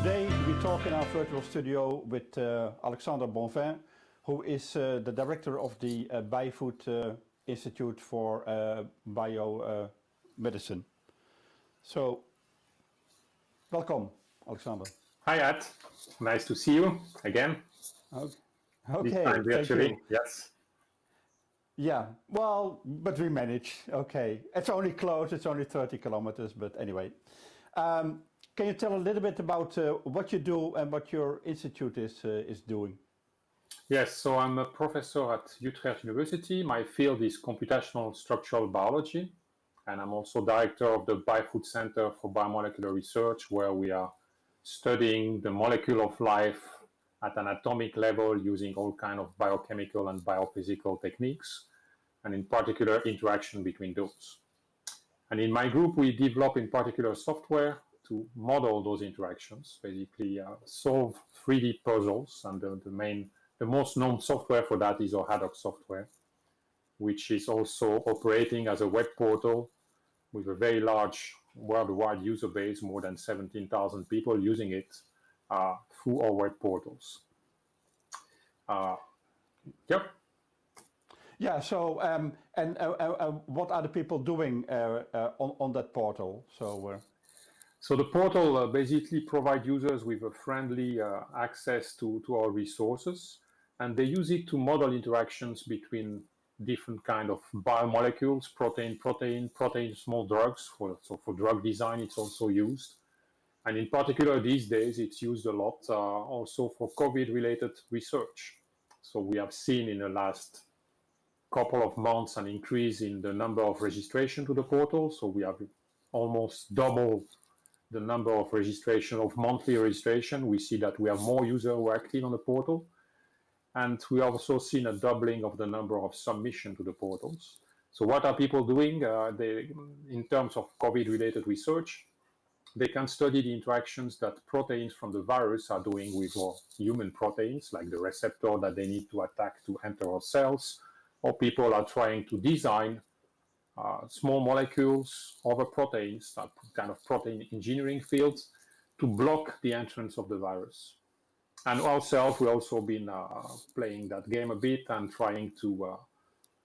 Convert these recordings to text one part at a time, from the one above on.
Today we talk in our virtual studio with Alexandre Bonvin, who is the director of the Biofood Institute for Biomedicine. So, welcome, Alexandre. Hi, Ed. Nice to see you again. Okay, this time virtually, thank you. yes. Yeah, well, but we manage. Okay, it's only close. It's only 30 kilometers, but anyway. Can you tell a little bit about what you do and what your institute is doing? Yes, so I'm a professor at Utrecht University. My field is computational structural biology, and I'm also director of the Biofood Center for Biomolecular Research, where we are studying the molecule of life at an atomic level using all kinds of biochemical and biophysical techniques, and in particular interaction between those. And in my group, we develop in particular software to model those interactions, basically solve 3D puzzles. And the most known software for that is our Haddock software, which is also operating as a web portal with a very large worldwide user base, more than 17,000 people using it through our web portals. Yep. Yeah, so, what are the people doing on that portal? So the portal basically provides users with a friendly access to our resources, and they use it to model interactions between different kind of biomolecules, protein, small drugs. So for drug design, it's also used. And in particular, these days, it's used a lot also for COVID-related research. So we have seen in the last couple of months an increase in the number of registration to the portal. So we have almost double the number of registration, of monthly registration. We see that we have more users who are active on the portal. And we have also seen a doubling of the number of submissions to the portals. So what are people doing? In terms of COVID-related research, they can study the interactions that proteins from the virus are doing with our human proteins, like the receptor that they need to attack to enter our cells, or people are trying to design small molecules, other proteins, that kind of protein engineering fields, to block the entrance of the virus. And ourselves, we've also been playing that game a bit and trying to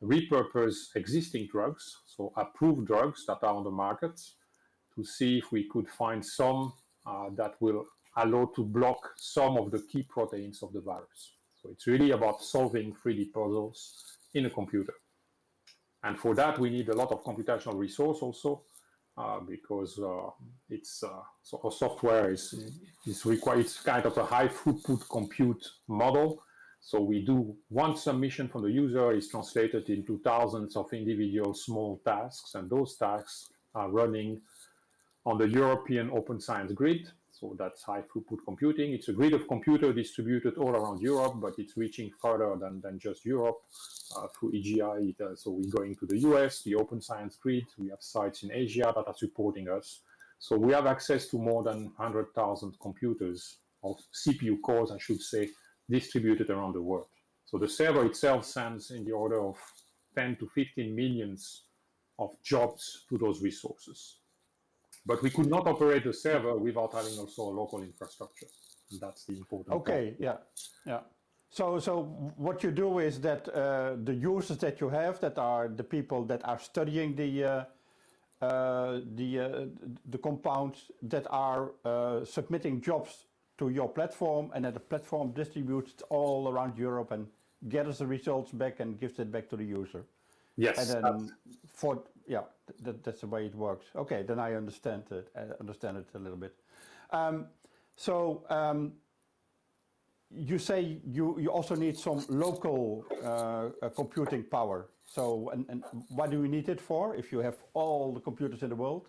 repurpose existing drugs, so approved drugs that are on the market, to see if we could find some that will allow to block some of the key proteins of the virus. So it's really about solving 3D puzzles in a computer. And for that, we need a lot of computational resource also, because so our software is required. It's kind of a high throughput compute model. So we do one submission from the user is translated into thousands of individual small tasks, and those tasks are running on the European Open Science Grid. So that's high throughput computing. It's a grid of computer distributed all around Europe, but it's reaching further than just Europe through EGI. So we're going to the US, the Open Science Grid. We have sites in Asia that are supporting us. So we have access to more than 100,000 computers, or CPU cores, I should say, distributed around the world. So the server itself sends in the order of 10 to 15 millions of jobs to those resources. But we could not operate the server without having also a local infrastructure. And that's the important part. Okay, yeah. So what you do is that the users that you have, that are the people that are studying the compounds, that are submitting jobs to your platform, and that the platform distributes it all around Europe and gathers the results back and gives it back to the user. Yes. And then that's the way it works. Okay, then I understand it. A little bit. You say you also need some local computing power. So, and what do you need it for if you have all the computers in the world?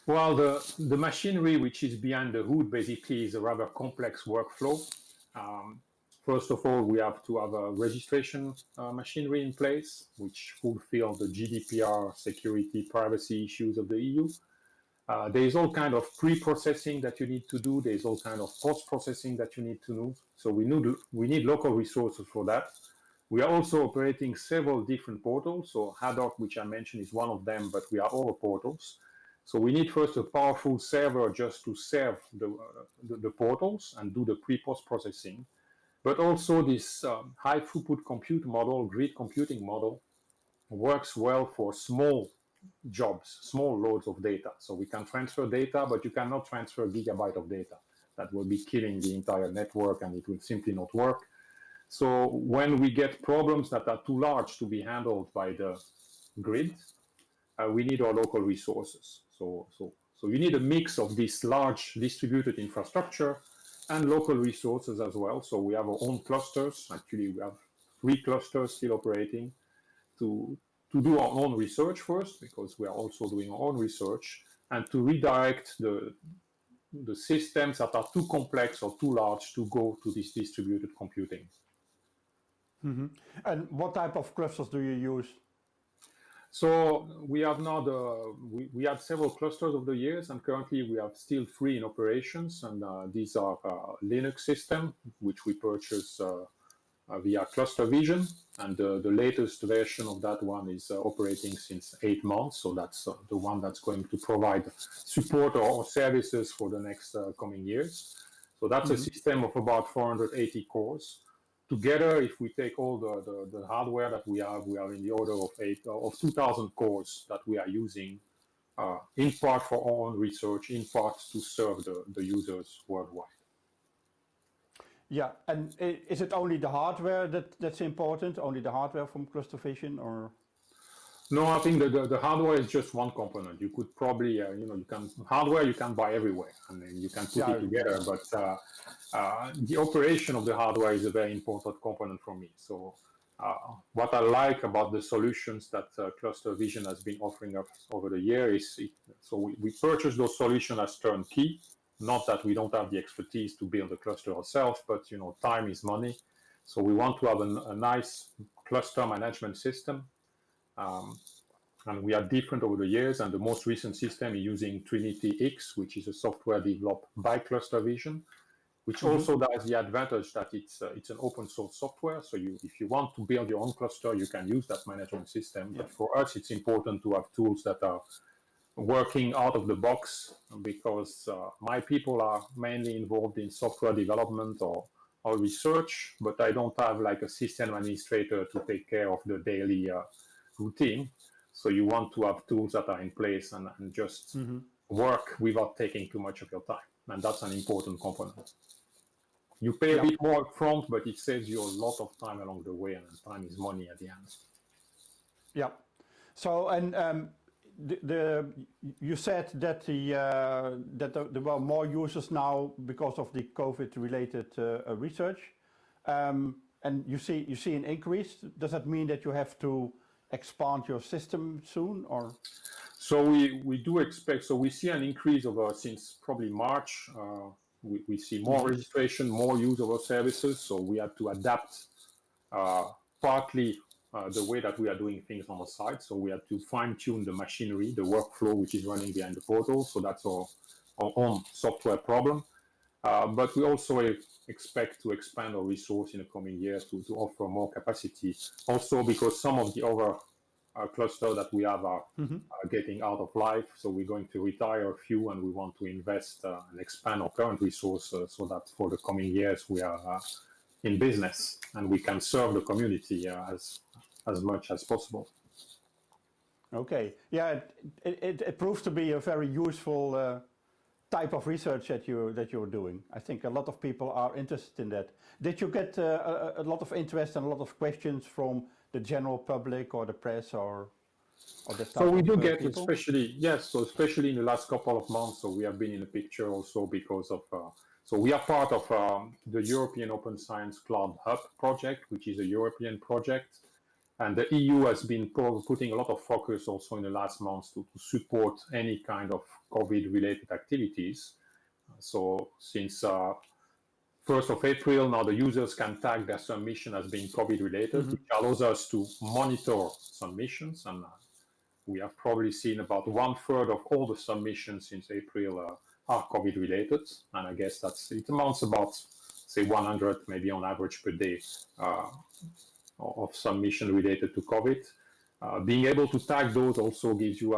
Well, the machinery which is behind the hood basically is a rather complex workflow. First of all, we have to have a registration machinery in place, which fulfill the GDPR security privacy issues of the EU. There is all kind of pre-processing that you need to do. There's all kind of post-processing that you need to do. So we need local resources for that. We are also operating several different portals. So Haddock, which I mentioned, is one of them, but we have other portals. So we need first a powerful server just to serve the portals and do the pre-post processing. But also this high throughput compute model, grid computing model, works well for small jobs, small loads of data. So we can transfer data, but you cannot transfer gigabyte of data. That will be killing the entire network and it will simply not work. So when we get problems that are too large to be handled by the grid, we need our local resources. So you need a mix of this large distributed infrastructure and local resources as well. So we have our own clusters. Actually, we have 3 clusters still operating to do our own research first, because we are also doing our own research, and to redirect the systems that are too complex or too large to go to this distributed computing. Mm-hmm. And what type of clusters do you use? So we have now we had several clusters over the years, and currently we have still 3 in operations, and these are Linux system, which we purchase via ClusterVision, and the latest version of that one is operating since 8 months, so that's the one that's going to provide support or services for the next coming years. So that's a system of about 480 cores. Together, if we take all the hardware that we are in the order of 2,000 cores that we are using, in part for our own research, in part to serve the users worldwide. Yeah, and is it only the hardware that's important? Only the hardware from ClusterVision, or? No, I think the hardware is just one component. You could probably, hardware you can buy everywhere, and then you can put it together. But the operation of the hardware is a very important component for me. So what I like about the solutions that ClusterVision has been offering us over the year is, we purchase those solutions as turnkey. Not that we don't have the expertise to build a cluster ourselves, but time is money. So we want to have a nice cluster management system. And we are different over the years, and the most recent system is using Trinity X, which is a software developed by ClusterVision, which also has the advantage that it's an open source software. So if you want to build your own cluster, you can use that management system. Yeah. But for us, it's important to have tools that are working out of the box, because my people are mainly involved in software development or research, but I don't have like a system administrator to take care of the daily routine. So you want to have tools that are in place and just work without taking too much of your time. And that's an important component. You pay a bit more upfront, but it saves you a lot of time along the way, and time is money at the end. Yeah. So, and you said that there were more users now because of the COVID-related research, and you see an increase. Does that mean that you have to expand your system soon, or? So we do expect. So we see an increase since probably March. We see more registration, more use of our services. So we had to adapt partly the way that we are doing things on the site. So we had to fine-tune the machinery, the workflow which is running behind the portal. So that's our own software problem. But we also expect to expand our resource in the coming years to offer more capacity. Also because some of the other clusters that we have are getting out of life. So we're going to retire a few, and we want to invest and expand our current resources so that for the coming years we are in business and we can serve the community as much as possible. Okay. Yeah, it proves to be a very useful type of research that you're doing. I think a lot of people are interested in that. Did you get a lot of interest and a lot of questions from the general public or the press or the type? So we do get, people? especially in the last couple of months. So we have been in the picture also because of. So we are part of the European Open Science Cloud Hub project, which is a European project. And the EU has been putting a lot of focus also in the last months to support any kind of COVID-related activities. So since 1st of April, now the users can tag their submission as being COVID-related, which allows us to monitor submissions. And we have probably seen about 1/3 of all the submissions since April are COVID-related. And I guess it amounts about, say, 100 maybe on average per day. Of submission related to COVID. Being able to tag those also gives you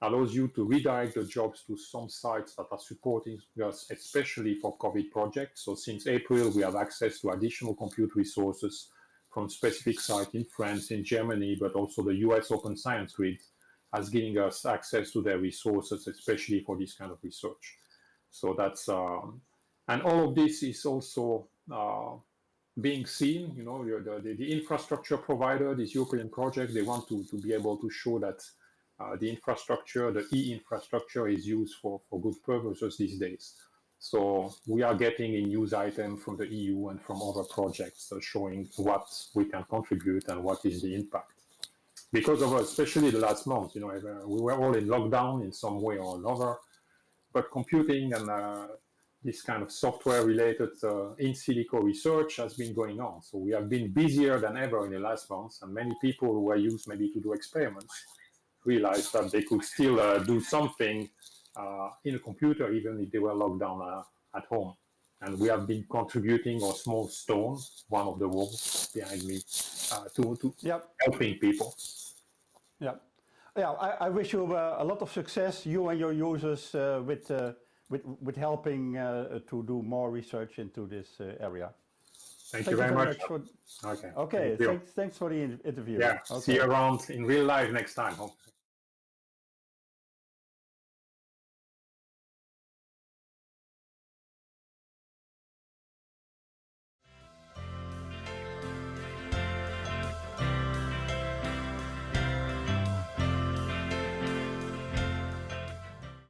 allows you to redirect the jobs to some sites that are supporting us, especially for COVID projects. So since April, we have access to additional compute resources from specific sites in France, in Germany, but also the US Open Science Grid as giving us access to their resources, especially for this kind of research. So that's, and all of this is also being seen, you know, the infrastructure provider, this European project, they want to be able to show that the infrastructure, the e-infrastructure is used for good purposes these days. So we are getting a news item from the EU and from other projects showing what we can contribute and what is the impact. Because of, especially the last month, you know, we were all in lockdown in some way or another, but computing and this kind of software-related in silico research has been going on. So we have been busier than ever in the last months, and many people who were used maybe to do experiments realized that they could still do something in a computer, even if they were locked down at home. And we have been contributing a small stone, one of the walls behind me, to helping people. Yeah, yeah. I wish you a lot of success, you and your users, with helping to do more research into this area. Thank you very much. Okay. Thanks for the interview. Yeah. Okay. See you around in real life next time.